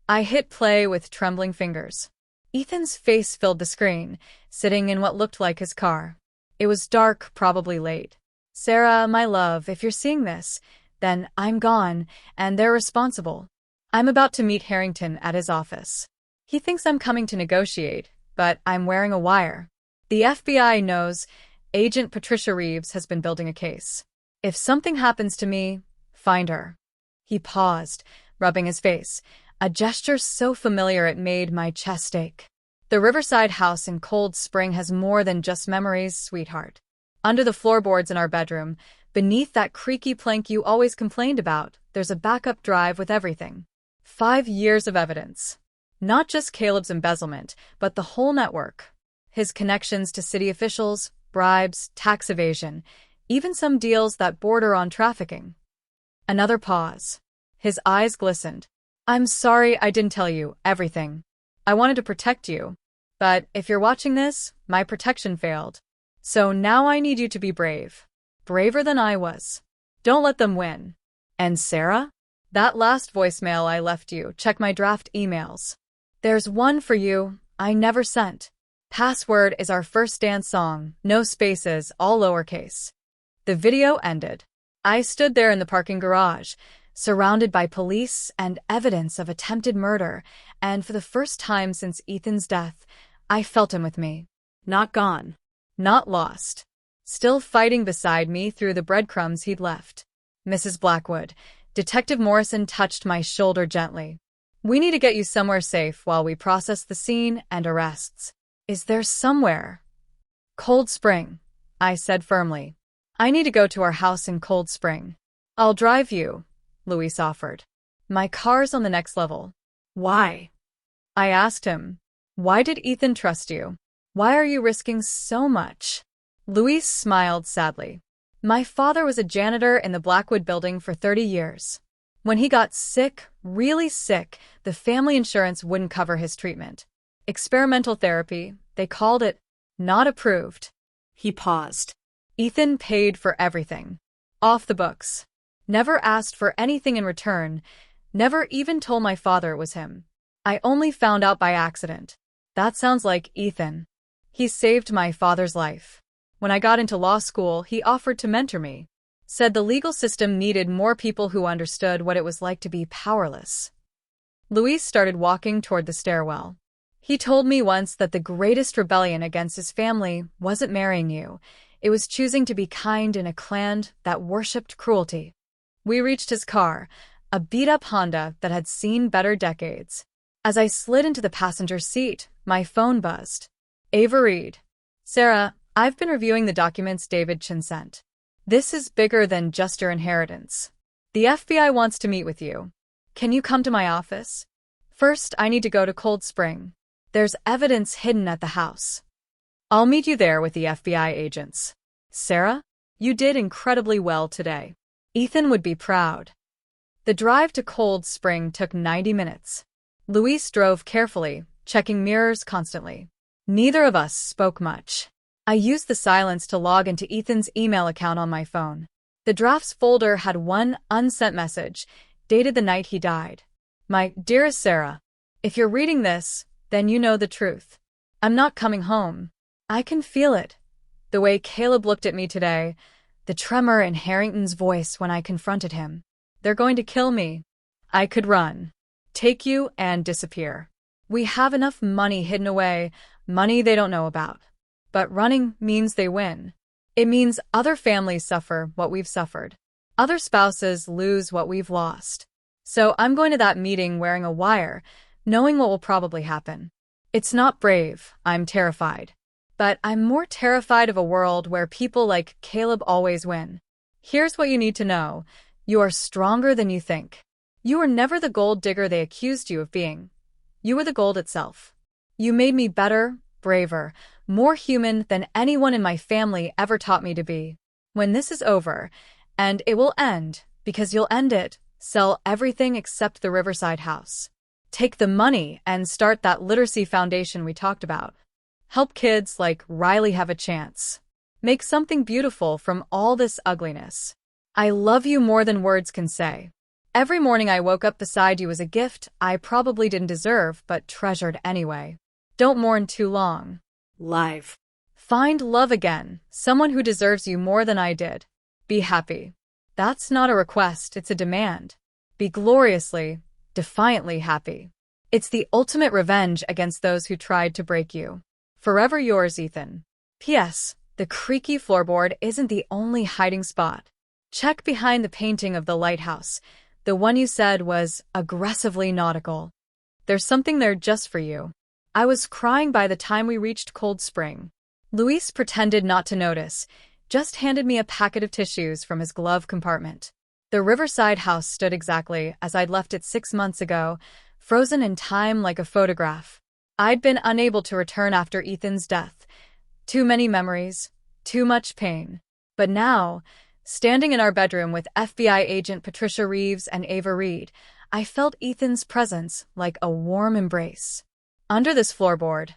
I hit play with trembling fingers. Ethan's face filled the screen, sitting in what looked like his car. It was dark, probably late. Sarah, my love, if you're seeing this, then I'm gone, and they're responsible. I'm about to meet Harrington at his office. He thinks I'm coming to negotiate, but I'm wearing a wire. The FBI knows Agent Patricia Reeves has been building a case. If something happens to me, find her. He paused, rubbing his face, a gesture so familiar it made my chest ache. The Riverside house in Cold Spring has more than just memories, sweetheart. Under the floorboards in our bedroom, beneath that creaky plank you always complained about, there's a backup drive with everything. 5 years of evidence. Not just Caleb's embezzlement, but the whole network. His connections to city officials, bribes, tax evasion, even some deals that border on trafficking. Another pause. His eyes glistened. I'm sorry I didn't tell you everything. I wanted to protect you. But if you're watching this, my protection failed. So now I need you to be brave. Braver than I was. Don't let them win. And Sarah? That last voicemail I left you, check my draft emails. There's one for you, I never sent. Password is our first dance song, no spaces, all lowercase. The video ended. I stood there in the parking garage, surrounded by police and evidence of attempted murder, and for the first time since Ethan's death, I felt him with me. Not gone. Not lost. Still fighting beside me through the breadcrumbs he'd left. Mrs. Blackwood, Detective Morrison touched my shoulder gently. We need to get you somewhere safe while we process the scene and arrests. Is there somewhere? Cold Spring, I said firmly. I need to go to our house in Cold Spring. I'll drive you, Luis offered. My car's on the next level. Why? I asked him, "Why did Ethan trust you? Why are you risking so much?" Luis smiled sadly. My father was a janitor in the Blackwood building for 30 years. When he got sick, really sick, the family insurance wouldn't cover his treatment. Experimental therapy, they called it, not approved. He paused. Ethan paid for everything. Off the books. Never asked for anything in return. Never even told my father it was him. I only found out by accident. That sounds like Ethan. He saved my father's life. When I got into law school, he offered to mentor me. Said the legal system needed more people who understood what it was like to be powerless. Luis started walking toward the stairwell. He told me once that the greatest rebellion against his family wasn't marrying you. It was choosing to be kind in a clan that worshipped cruelty. We reached his car, a beat-up Honda that had seen better decades. As I slid into the passenger seat, my phone buzzed. Ava Reed. "Sarah, I've been reviewing the documents David Chin sent. This is bigger than just your inheritance. The FBI wants to meet with you. Can you come to my office? First, I need to go to Cold Spring. There's evidence hidden at the house. I'll meet you there with the FBI agents. Sarah, you did incredibly well today. Ethan would be proud." The drive to Cold Spring took 90 minutes. Luis drove carefully, checking mirrors constantly. Neither of us spoke much. I used the silence to log into Ethan's email account on my phone. The drafts folder had one unsent message, dated the night he died. "My dearest Sarah, if you're reading this, then you know the truth. I'm not coming home. I can feel it. The way Caleb looked at me today, the tremor in Harrington's voice when I confronted him. They're going to kill me. I could run, take you, and disappear. We have enough money hidden away, money they don't know about. But running means they win. It means other families suffer what we've suffered. Other spouses lose what we've lost. So I'm going to that meeting wearing a wire, knowing what will probably happen. It's not brave, I'm terrified. But I'm more terrified of a world where people like Caleb always win. Here's what you need to know. You are stronger than you think. You were never the gold digger they accused you of being. You were the gold itself. You made me better, braver, more human than anyone in my family ever taught me to be. When this is over, and it will end, because you'll end it, sell everything except the Riverside house. Take the money and start that literacy foundation we talked about. Help kids like Riley have a chance. Make something beautiful from all this ugliness. I love you more than words can say. Every morning I woke up beside you as a gift I probably didn't deserve but treasured anyway. Don't mourn too long. Live. Find love again, someone who deserves you more than I did. Be happy. That's not a request, it's a demand. Be gloriously, defiantly happy. It's the ultimate revenge against those who tried to break you. Forever yours, Ethan. P.S. The creaky floorboard isn't the only hiding spot. Check behind the painting of the lighthouse, the one you said was aggressively nautical. There's something there just for you. I was crying by the time we reached Cold Spring. Luis pretended not to notice, just handed me a packet of tissues from his glove compartment. The Riverside house stood exactly as I'd left it 6 months ago, frozen in time like a photograph. I'd been unable to return after Ethan's death. Too many memories, too much pain. But now, standing in our bedroom with FBI agent Patricia Reeves and Ava Reed, I felt Ethan's presence like a warm embrace. "Under this floorboard,"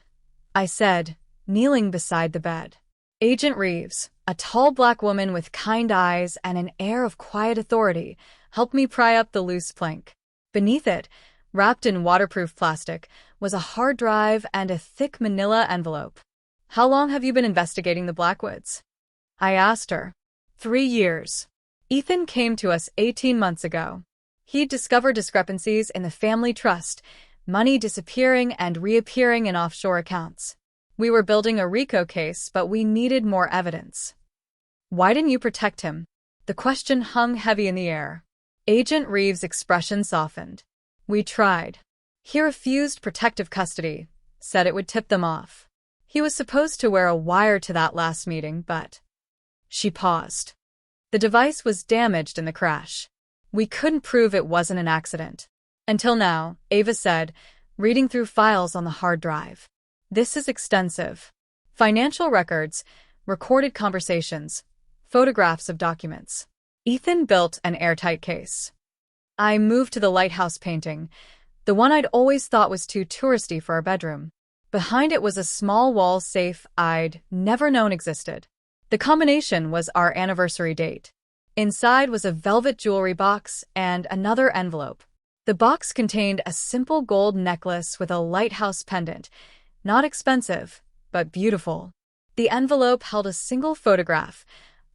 I said, kneeling beside the bed. Agent Reeves, a tall black woman with kind eyes and an air of quiet authority, helped me pry up the loose plank. Beneath it, wrapped in waterproof plastic, was a hard drive and a thick manila envelope. "How long have you been investigating the Blackwoods?" I asked her. 3 years. Ethan came to us 18 months ago. He discovered discrepancies in the family trust, money disappearing and reappearing in offshore accounts. We were building a RICO case, but we needed more evidence. "Why didn't you protect him?" The question hung heavy in the air. Agent Reeves' expression softened. "We tried. He refused protective custody, said it would tip them off. He was supposed to wear a wire to that last meeting, but..." She paused. "The device was damaged in the crash. We couldn't prove it wasn't an accident. Until now, Ava said, reading through files on the hard drive. This is extensive. Financial records, recorded conversations, photographs of documents. Ethan built an airtight case. I moved to the lighthouse painting, the one I'd always thought was too touristy for our bedroom. Behind it was a small wall safe I'd never known existed. The combination was our anniversary date. Inside was a velvet jewelry box and another envelope. The box contained a simple gold necklace with a lighthouse pendant. Not expensive, but beautiful. The envelope held a single photograph,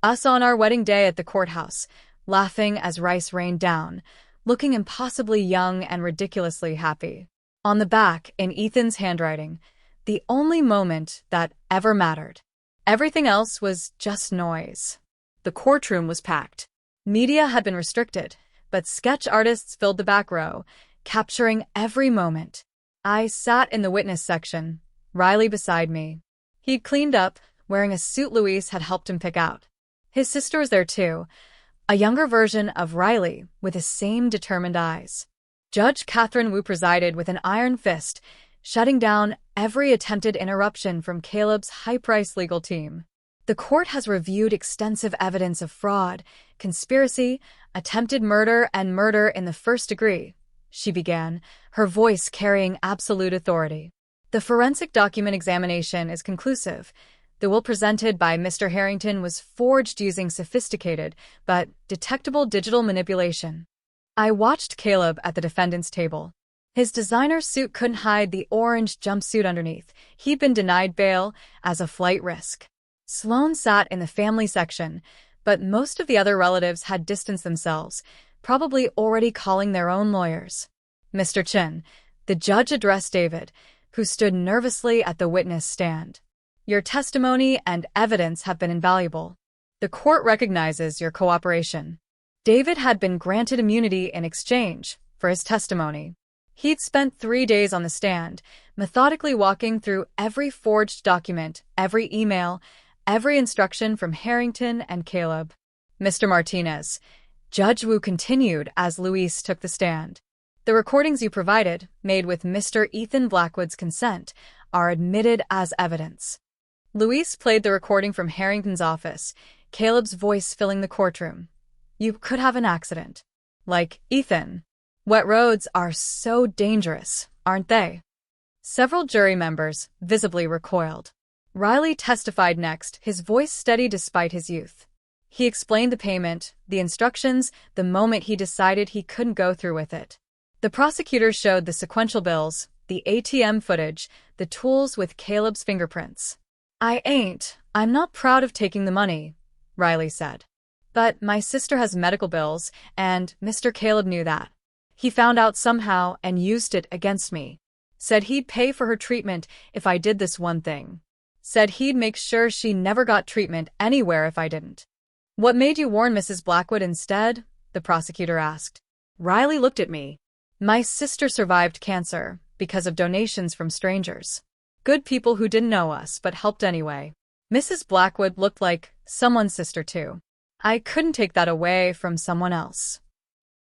us on our wedding day at the courthouse, laughing as rice rained down, looking impossibly young and ridiculously happy. On the back, in Ethan's handwriting, the only moment that ever mattered. Everything else was just noise. The courtroom was packed. Media had been restricted, but sketch artists filled the back row, capturing every moment. I sat in the witness section, Riley beside me. He'd cleaned up, wearing a suit Luis had helped him pick out. His sister was there too, a younger version of Riley with the same determined eyes. Judge Catherine Wu presided with an iron fist, shutting down every attempted interruption from Caleb's high-priced legal team. The court has reviewed extensive evidence of fraud, conspiracy, attempted murder, and murder in the first degree, she began, her voice carrying absolute authority. The forensic document examination is conclusive. The will presented by Mr. Harrington was forged using sophisticated but detectable digital manipulation. I watched Caleb at the defendant's table. His designer suit couldn't hide the orange jumpsuit underneath. He'd been denied bail as a flight risk. Sloane sat in the family section, but most of the other relatives had distanced themselves, probably already calling their own lawyers. Mr. Chin, the judge addressed David, who stood nervously at the witness stand. Your testimony and evidence have been invaluable. The court recognizes your cooperation. David had been granted immunity in exchange for his testimony. He'd spent 3 days on the stand, methodically walking through every forged document, every email, every instruction from Harrington and Caleb. Mr. Martinez, Judge Wu continued as Luis took the stand. The recordings you provided, made with Mr. Ethan Blackwood's consent, are admitted as evidence. Luis played the recording from Harrington's office, Caleb's voice filling the courtroom. You could have an accident. Like Ethan. Wet roads are so dangerous, aren't they? Several jury members visibly recoiled. Riley testified next, his voice steady despite his youth. He explained the payment, the instructions, the moment he decided he couldn't go through with it. The prosecutor showed the sequential bills, the ATM footage, the tools with Caleb's fingerprints. I'm not proud of taking the money, Riley said. But my sister has medical bills, and Mr. Caleb knew that. He found out somehow and used it against me. Said he'd pay for her treatment if I did this one thing. Said he'd make sure she never got treatment anywhere if I didn't. What made you warn Mrs. Blackwood instead? The prosecutor asked. Riley looked at me. My sister survived cancer because of donations from strangers. Good people who didn't know us but helped anyway. Mrs. Blackwood looked like someone's sister too. I couldn't take that away from someone else.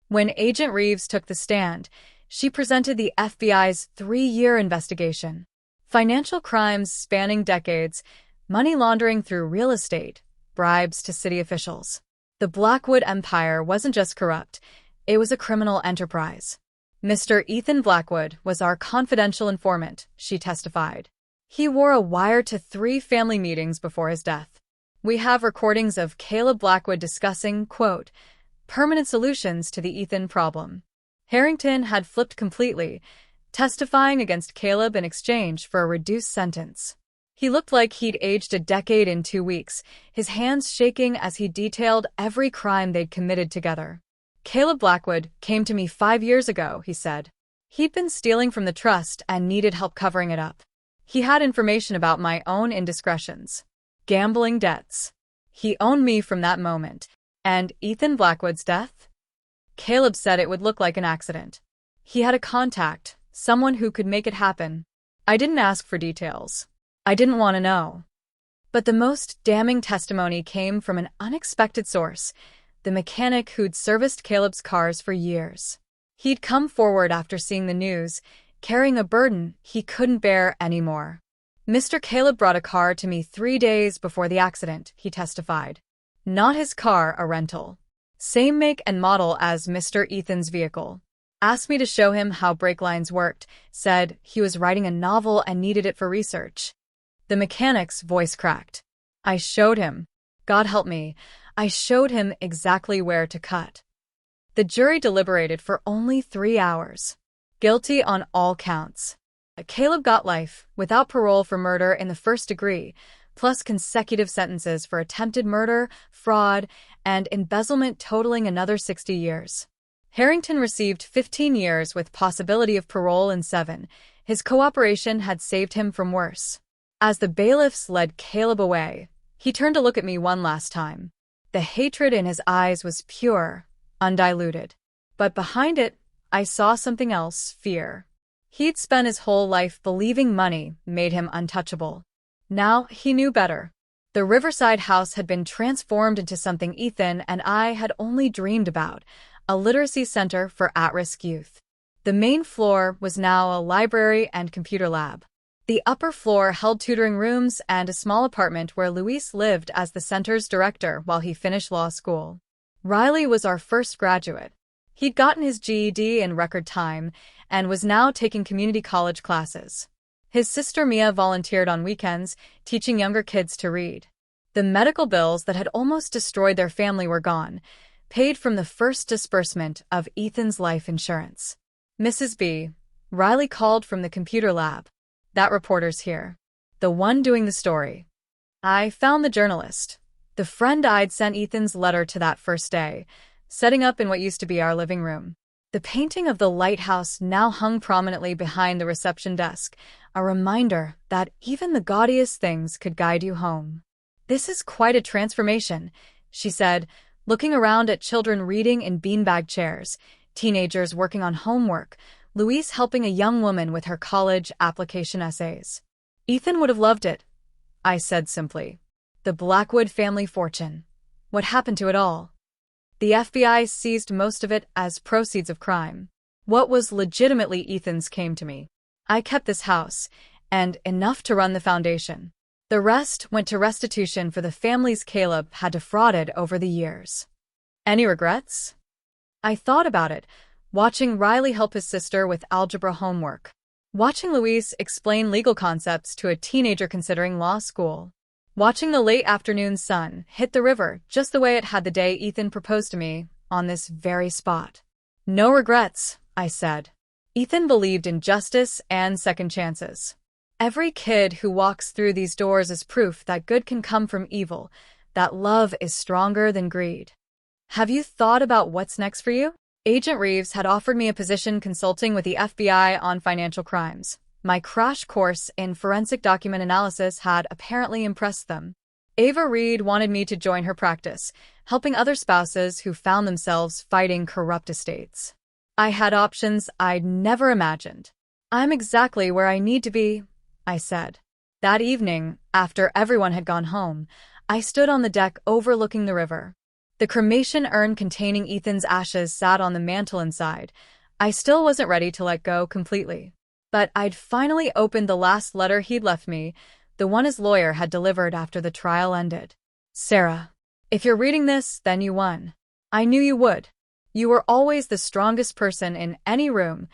When Agent Reeves took the stand, she presented the FBI's 3-year investigation. Financial crimes spanning decades, money laundering through real estate, bribes to city officials. The Blackwood empire wasn't just corrupt, it was a criminal enterprise. Mr. Ethan Blackwood was our confidential informant, she testified. He wore a wire to 3 family meetings before his death. We have recordings of Caleb Blackwood discussing, quote, permanent solutions to the Ethan problem. Harrington had flipped completely, testifying against Caleb in exchange for a reduced sentence. He looked like he'd aged a decade in 2 weeks, his hands shaking as he detailed every crime they'd committed together. Caleb Blackwood came to me 5 years ago, he said. He'd been stealing from the trust and needed help covering it up. He had information about my own indiscretions. Gambling debts. He owned me from that moment. And Ethan Blackwood's death? Caleb said it would look like an accident. He had a contact, someone who could make it happen. I didn't ask for details. I didn't want to know. But the most damning testimony came from an unexpected source, the mechanic who'd serviced Caleb's cars for years. He'd come forward after seeing the news, carrying a burden he couldn't bear anymore. Mr. Caleb brought a car to me 3 days before the accident, he testified. Not his car, a rental. Same make and model as Mr. Ethan's vehicle. Asked me to show him how brake lines worked, said he was writing a novel and needed it for research. The mechanic's voice cracked. I showed him. God help me, I showed him exactly where to cut. The jury deliberated for only 3 hours. Guilty on all counts. Caleb got life, without parole for murder in the first degree, plus consecutive sentences for attempted murder, fraud, and embezzlement totaling another 60 years. Harrington received 15 years with possibility of parole in 7. His cooperation had saved him from worse. As the bailiffs led Caleb away, he turned to look at me one last time. The hatred in his eyes was pure, undiluted. But behind it, I saw something else, fear. He'd spent his whole life believing money made him untouchable. Now he knew better. The Riverside house had been transformed into something Ethan and I had only dreamed about, a literacy center for at-risk youth. The main floor was now a library and computer lab. The upper floor held tutoring rooms and a small apartment where Luis lived as the center's director while he finished law school. Riley was our first graduate. He'd gotten his GED in record time and was now taking community college classes. His sister Mia volunteered on weekends, teaching younger kids to read. The medical bills that had almost destroyed their family were gone, paid from the first disbursement of Ethan's life insurance. Mrs. B. Riley called from the computer lab. That reporter's here. The one doing the story. I found the journalist. The friend I'd sent Ethan's letter to that first day, setting up in what used to be our living room. The painting of the lighthouse now hung prominently behind the reception desk, a reminder that even the gaudiest things could guide you home. This is quite a transformation, she said, looking around at children reading in beanbag chairs, teenagers working on homework, Louise helping a young woman with her college application essays. Ethan would have loved it, I said simply. The Blackwood family fortune. What happened to it all? The FBI seized most of it as proceeds of crime. What was legitimately Ethan's came to me. I kept this house, and enough to run the foundation. The rest went to restitution for the families Caleb had defrauded over the years. Any regrets? I thought about it, watching Riley help his sister with algebra homework. Watching Louise explain legal concepts to a teenager considering law school. Watching the late afternoon sun hit the river just the way it had the day Ethan proposed to me, on this very spot. No regrets, I said. Ethan believed in justice and second chances. Every kid who walks through these doors is proof that good can come from evil, that love is stronger than greed. Have you thought about what's next for you? Agent Reeves had offered me a position consulting with the FBI on financial crimes. My crash course in forensic document analysis had apparently impressed them. Ava Reed wanted me to join her practice, helping other spouses who found themselves fighting corrupt estates. I had options I'd never imagined. I'm exactly where I need to be, I said. That evening, after everyone had gone home, I stood on the deck overlooking the river. The cremation urn containing Ethan's ashes sat on the mantel inside. I still wasn't ready to let go completely. But I'd finally opened the last letter he'd left me, the one his lawyer had delivered after the trial ended. Sarah, if you're reading this, then you won. I knew you would. You were always the strongest person in any room.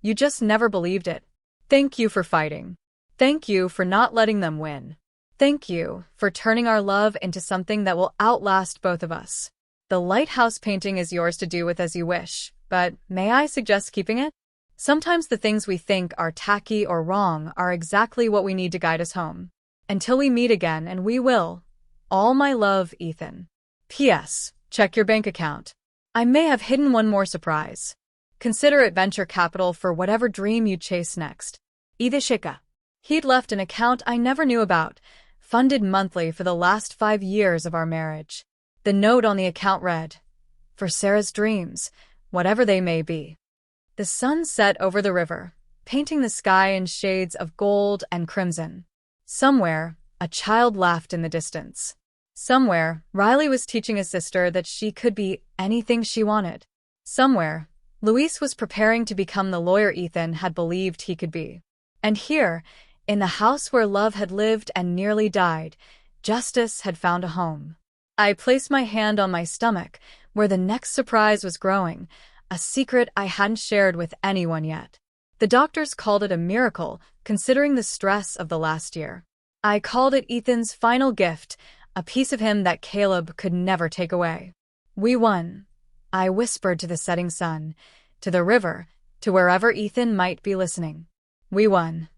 You just never believed it. Thank you for fighting. Thank you for not letting them win. Thank you for turning our love into something that will outlast both of us. The lighthouse painting is yours to do with as you wish, but may I suggest keeping it? Sometimes the things we think are tacky or wrong are exactly what we need to guide us home. Until we meet again, and we will. All my love, Ethan. P.S. Check your bank account. I may have hidden one more surprise. Consider it venture capital for whatever dream you chase next. Idishika. He'd left an account I never knew about, funded monthly for the last 5 years of our marriage. The note on the account read, "For Sarah's dreams, whatever they may be." The sun set over the river, painting the sky in shades of gold and crimson. Somewhere, a child laughed in the distance. Somewhere, Riley was teaching his sister that she could be anything she wanted. Somewhere, Luis was preparing to become the lawyer Ethan had believed he could be. And here, in the house where love had lived and nearly died, justice had found a home. I placed my hand on my stomach, where the next surprise was growing, a secret I hadn't shared with anyone yet. The doctors called it a miracle, considering the stress of the last year. I called it Ethan's final gift, a piece of him that Caleb could never take away. We won. I whispered to the setting sun, to the river, to wherever Ethan might be listening. We won.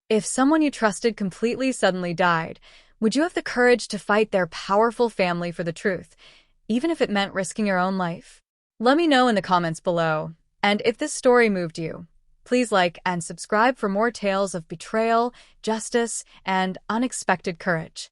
If someone you trusted completely suddenly died, would you have the courage to fight their powerful family for the truth, even if it meant risking your own life? Let me know in the comments below. And if this story moved you, please like and subscribe for more tales of betrayal, justice, and unexpected courage.